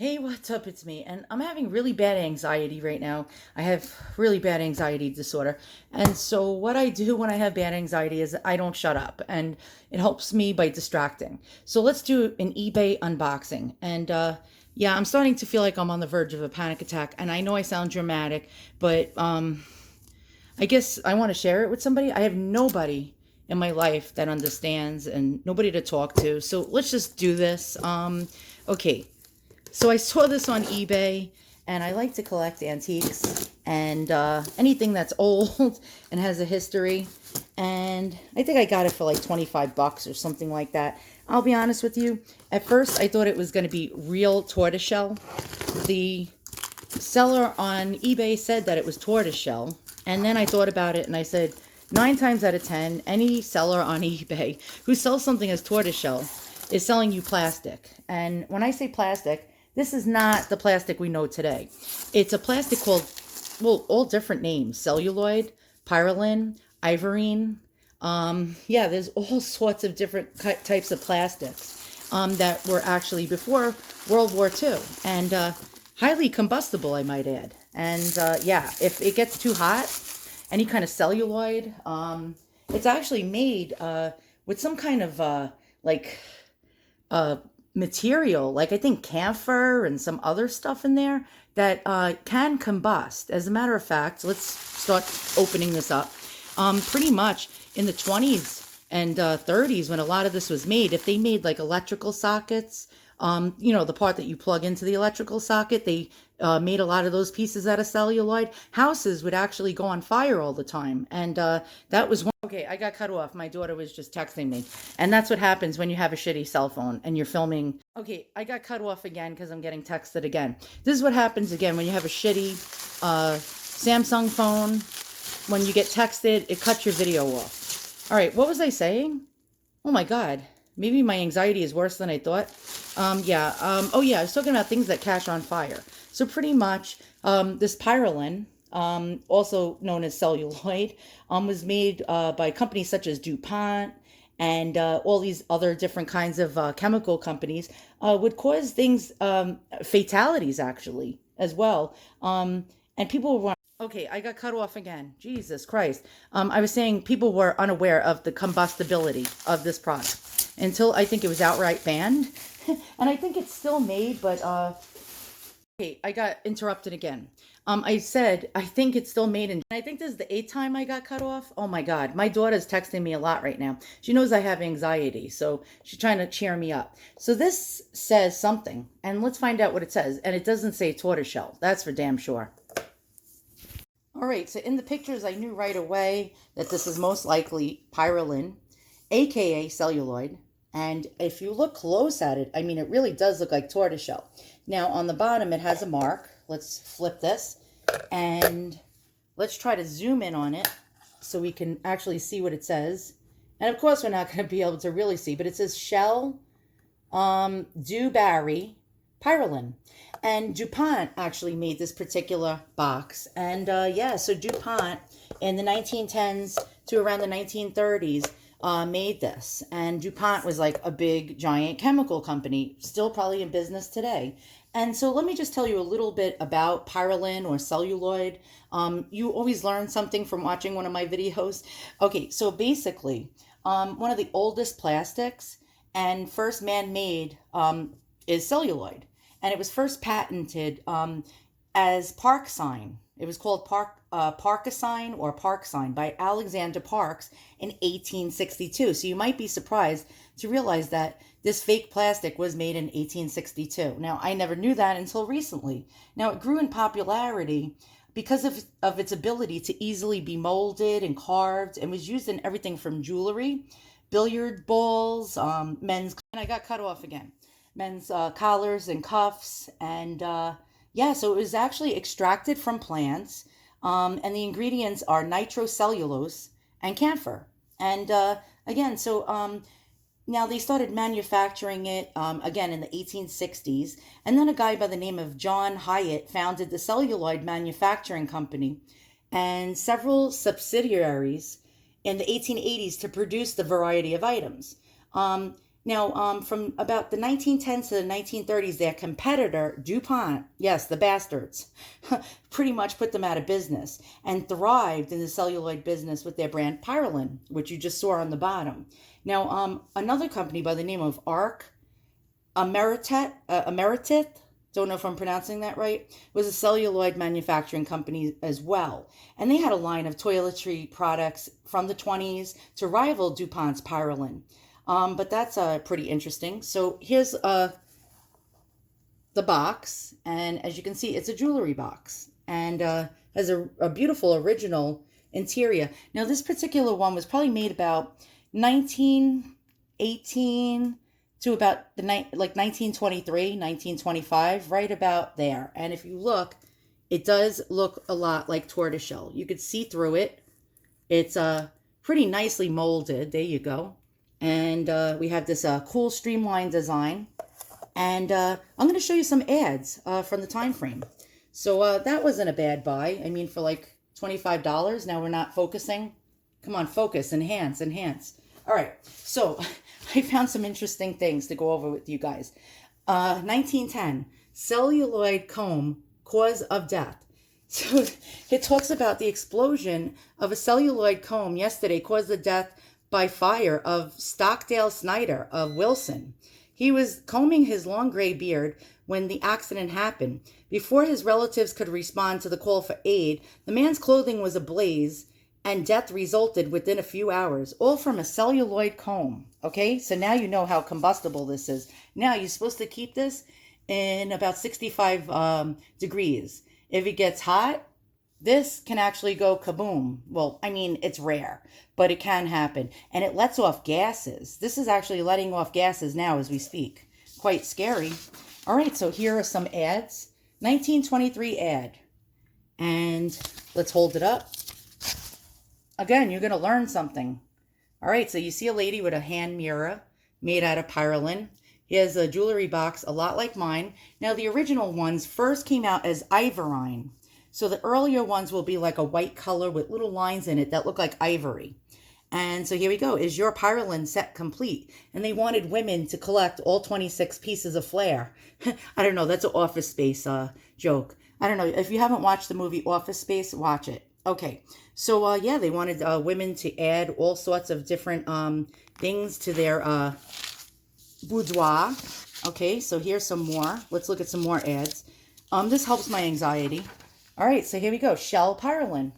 Hey, what's up? It's me. And I'm having really bad anxiety right now. I have really bad anxiety disorder. And so, what I do when I have bad anxiety is I don't shut up, and it helps me by distracting. So, let's do an eBay unboxing. And yeah, I'm starting to feel like I'm on the verge of a panic attack. And I know I sound dramatic, but I guess I want to share it with somebody. I have nobody in my life that understands and nobody to talk to. So, let's just do this. Okay. So I saw this on eBay, and I like to collect antiques and anything that's old and has a history. And I think I got it for like 25 bucks or something like that. I'll be honest with you. At first, I thought it was going to be real tortoiseshell. The seller on eBay said that it was tortoiseshell. And then I thought about it and I said, 9 times out of 10, any seller on eBay who sells something as tortoiseshell is selling you plastic. And when I say plastic, this is not the plastic we know today. It's a plastic called, well, all different names: celluloid, pyralin, ivorine. Yeah, there's all sorts of different types of plastics that were actually before World War II, and highly combustible, I might add. And yeah, if it gets too hot, any kind of celluloid, it's actually made with some kind of like uh, material, like I think camphor and some other stuff in there that can combust. As a matter of fact, let's start opening this up. Pretty much in the 20s and 30s, when a lot of this was made, if they made like electrical sockets, the part that you plug into the electrical socket, they made a lot of those pieces out of celluloid. Houses would actually go on fire all the time. And that was one. Okay, I got cut off. My daughter was just texting me. And that's what happens when you have a shitty cell phone and you're filming. Okay, I got cut off again because I'm getting texted again. This is what happens again when you have a shitty Samsung phone. When you get texted, it cuts your video off. All right, what was I saying? Oh my God. Maybe my anxiety is worse than I thought. Yeah. Oh yeah, I was talking about things that catch on fire. So pretty much, this Pyralin, also known as celluloid, was made by companies such as Dupont and all these other different kinds of chemical companies, would cause things, fatalities actually as well. And people were, okay, I got cut off again. Jesus Christ. I was saying people were unaware of the combustibility of this product until I think it was outright banned. And I think it's still made, but okay, I got interrupted again. I said I think it's still made in. I think this is the eighth time I got cut off. Oh my God, my daughter's texting me a lot right now. She knows I have anxiety, so she's trying to cheer me up. So this says something, and let's find out what it says. And it doesn't say tortoiseshell. That's for damn sure. All right, so in the pictures, I knew right away that this is most likely pyralin, aka celluloid. And if you look close at it, I mean, it really does look like tortoiseshell. Now, on the bottom, it has a mark. Let's flip this, and let's try to zoom in on it so we can actually see what it says. And of course, we're not going to be able to really see, but it says shell, Dewberry, Pyralin. And DuPont actually made this particular box. And yeah, so DuPont in the 1910s to around the 1930s made this. And DuPont was like a big, giant chemical company, still probably in business today. And so let me just tell you a little bit about pyralin or celluloid. You always learn something from watching one of my videos. Okay, so basically, one of the oldest plastics and first man-made is celluloid. And it was first patented as Park Sign. It was called Parkasine or Park Sign by Alexander Parks in 1862. So you might be surprised to realize that this fake plastic was made in 1862. Now, I never knew that until recently. Now, it grew in popularity because of its ability to easily be molded and carved, and was used in everything from jewelry, billiard balls, men's... And I got cut off again. Men's collars and cuffs, and yeah, so it was actually extracted from plants, and the ingredients are nitrocellulose and camphor. And again, so now they started manufacturing it again in the 1860s, and then a guy by the name of John Hyatt founded the Celluloid Manufacturing Company and several subsidiaries in the 1880s to produce the variety of items. Now, from about the 1910s to the 1930s, their competitor, Dupont, yes, the bastards, pretty much put them out of business and thrived in the celluloid business with their brand Pyralin, which you just saw on the bottom. Now, another company by the name of Arc Ameritet, don't know if I'm pronouncing that right, was a celluloid manufacturing company as well. And they had a line of toiletry products from the 20s to rival DuPont's Pyralin. But that's pretty interesting. So here's the box. And as you can see, it's a jewelry box. And has a beautiful original interior. Now, this particular one was probably made about 1918 to about the like 1923, 1925, right about there. And if you look, it does look a lot like tortoiseshell. You could see through it. It's pretty nicely molded. There you go. And we have this cool streamlined design. And I'm going to show you some ads from the time frame. So that wasn't a bad buy. I mean, for like $25. Now we're not focusing. Come on, focus, enhance, enhance. All right, so I found some interesting things to go over with you guys. 1910, celluloid comb, cause of death. So it talks about the explosion of a celluloid comb yesterday caused the death by fire of Stockdale Snyder of Wilson. He was combing his long gray beard when the accident happened. Before his relatives could respond to the call for aid, the man's clothing was ablaze and death resulted within a few hours, all from a celluloid comb. Okay, so now you know how combustible this is. Now you're supposed to keep this in about 65 degrees. If it gets hot, this can actually go kaboom. Well, I mean, it's rare, but it can happen. And it lets off gases. This is actually letting off gases now as we speak. Quite scary. All right, so here are some ads. 1923 ad. And let's hold it up. Again, you're going to learn something. All right, so you see a lady with a hand mirror made out of Pyralin. He has a jewelry box a lot like mine. Now, the original ones first came out as ivorine. So the earlier ones will be like a white color with little lines in it that look like ivory. And so here we go. Is your Pyralin set complete? And they wanted women to collect all 26 pieces of flair. I don't know. That's an Office Space joke. I don't know. If you haven't watched the movie Office Space, watch it. Okay. So, yeah, they wanted women to add all sorts of different things to their boudoir. Okay, so here's some more. Let's look at some more ads. This helps my anxiety. All right, so here we go. Shell Pyralin.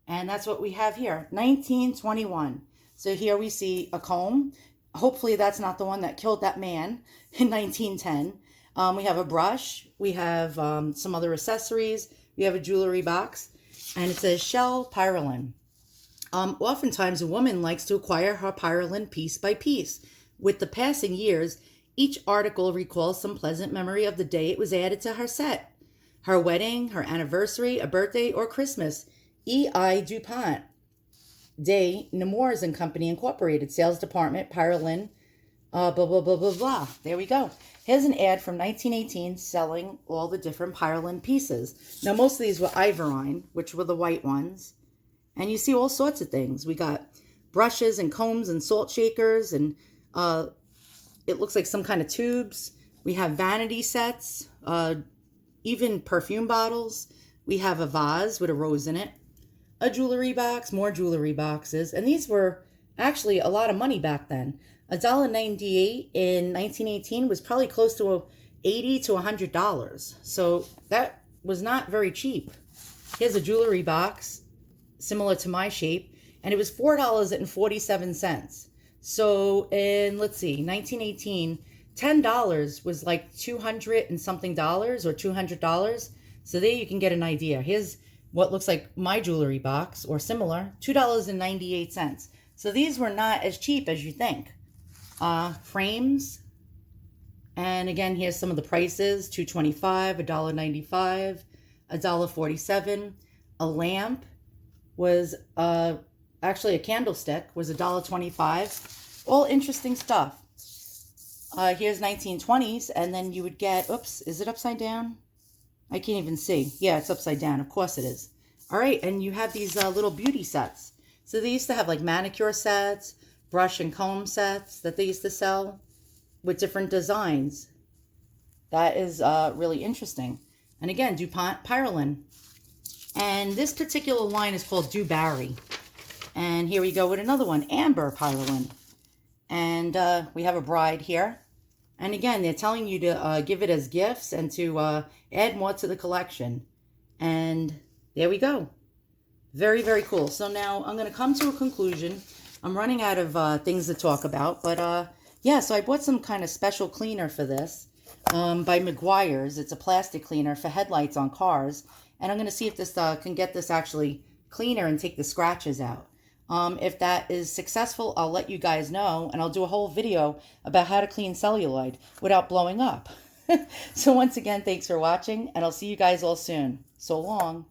And that's what we have here. 1921. So here we see a comb. Hopefully that's not the one that killed that man in 1910. We have a brush. We have some other accessories. We have a jewelry box. And it says Shell Pyralin. Oftentimes a woman likes to acquire her Pyralin piece by piece. With the passing years, each article recalls some pleasant memory of the day it was added to her set. Her wedding, her anniversary, a birthday, or Christmas. E.I. Dupont. Day, Nemours and Company Incorporated. Sales Department, Pyralin, blah, blah, blah, blah, blah. There we go. Here's an ad from 1918 selling all the different Pyralin pieces. Now, most of these were ivorine, which were the white ones. And you see all sorts of things. We got brushes and combs and salt shakers, and it looks like some kind of tubes. We have vanity sets, even perfume bottles. We have a vase with a rose in it, a jewelry box, more jewelry boxes. And these were actually a lot of money back then. $1.98 in 1918 was probably close to $80 to $100. So that was not very cheap. Here's a jewelry box, similar to my shape, and it was $4.47. So in, let's see, 1918, $10 was like $200 and something dollars or $200. So there you can get an idea. Here's what looks like my jewelry box or similar, $2.98. So these were not as cheap as you think. Frames. And again, here's some of the prices. $2.25, $1.95, $1.47. A lamp was actually a candlestick was $1.25. All interesting stuff. Here's 1920s, and then you would get, oops, is it upside down? I can't even see. Yeah, it's upside down. Of course it is. All right, and you have these little beauty sets. So they used to have like manicure sets, brush and comb sets that they used to sell. with different designs. That is really interesting. And again, Dupont Pyralin. And this particular line is called Dewberry. And here we go with another one, Amber Pyralin. And we have a bride here. And again, they're telling you to give it as gifts and to add more to the collection. And there we go. Very, very cool. So now I'm going to come to a conclusion. I'm running out of things to talk about. But yeah, so I bought some kind of special cleaner for this by Meguiar's. It's a plastic cleaner for headlights on cars. And I'm going to see if this can get this actually cleaner and take the scratches out. If that is successful, I'll let you guys know, and I'll do a whole video about how to clean celluloid without blowing up. So once again, thanks for watching, and I'll see you guys all soon. So long.